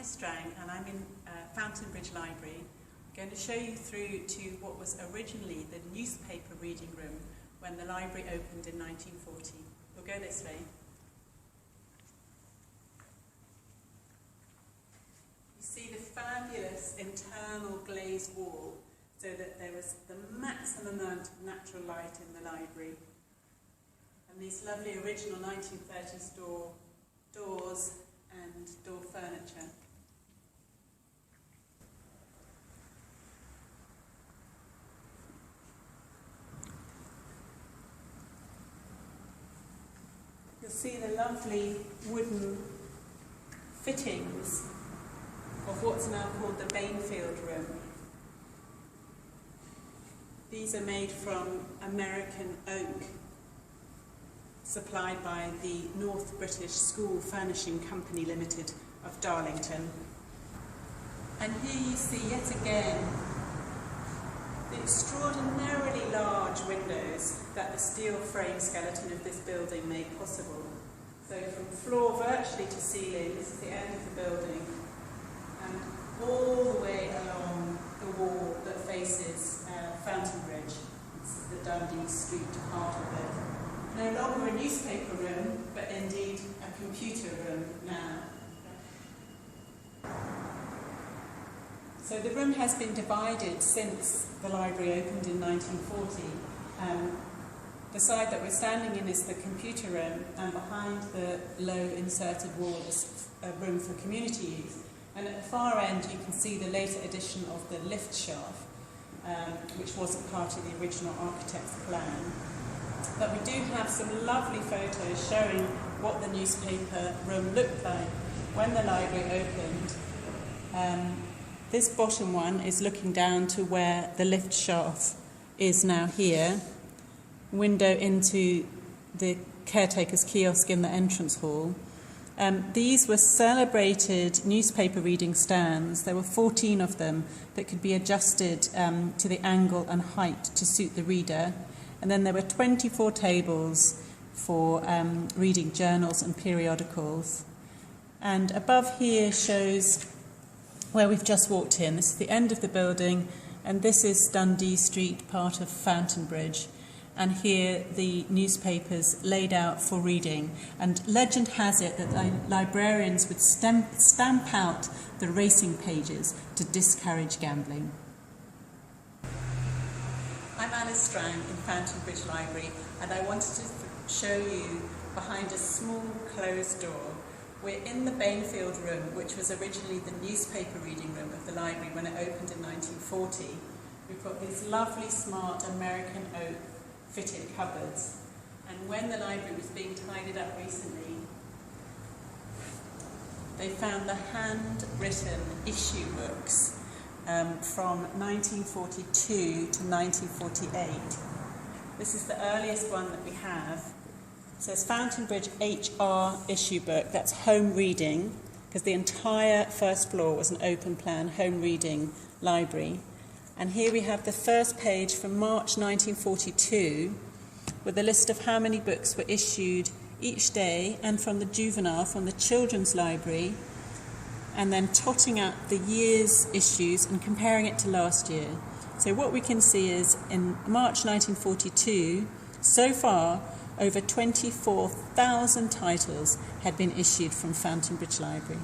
Alice Strang, and I'm in Fountainbridge Library. I'm going to show you through to what was originally the newspaper reading room when the library opened in 1940. We'll go this way. You see the fabulous internal glazed wall so that there was the maximum amount of natural light in the library. And these lovely original 1930s doors and door furniture. You'll see the lovely wooden fittings of what's now called the Bainfield Room. These are made from American oak, supplied by the North British School Furnishing Company Limited of Darlington. And here you see yet again the extraordinarily large windows that the steel frame skeleton of this building made possible. So from floor virtually to ceiling, this is the end of the building, and all the way along the wall that faces Fountainbridge. It's the Dundee Street part of it. No longer a newspaper room, but indeed a computer room now. So the room has been divided since the library opened in 1940. The side that we're standing in is the computer room, and behind the low inserted wall is a room for community use. And at the far end you can see the later addition of the lift shaft, which wasn't part of the original architect's plan. But we do have some lovely photos showing what the newspaper room looked like when the library opened. This bottom one is looking down to where the lift shaft is now here. Window into the caretaker's kiosk in the entrance hall. These were celebrated newspaper reading stands. There were 14 of them that could be adjusted to the angle and height to suit the reader. And then there were 24 tables for reading journals and periodicals. And above here shows where we've just walked in. This is the end of the building, and this is Dundee Street, part of Fountainbridge. And here the newspapers laid out for reading. And legend has it that librarians would stamp out the racing pages to discourage gambling. I'm Alice Strang in Fountainbridge Library, and I wanted to show you behind a small closed door. We're in the Bainfield Room, which was originally the newspaper reading room of the library when it opened in 1940. We've got these lovely, smart American oak fitted cupboards. And when the library was being tidied up recently, they found the handwritten issue books from 1942 to 1948. This is the earliest one that we have. It says Fountainbridge HR issue book. That's home reading, because the entire first floor was an open plan home reading library. And here we have the first page from March 1942 with a list of how many books were issued each day, and from the juvenile, from the children's library, and then totting out the year's issues and comparing it to last year. So what we can see is in March 1942, so far, over 24,000 titles had been issued from Fountainbridge Library.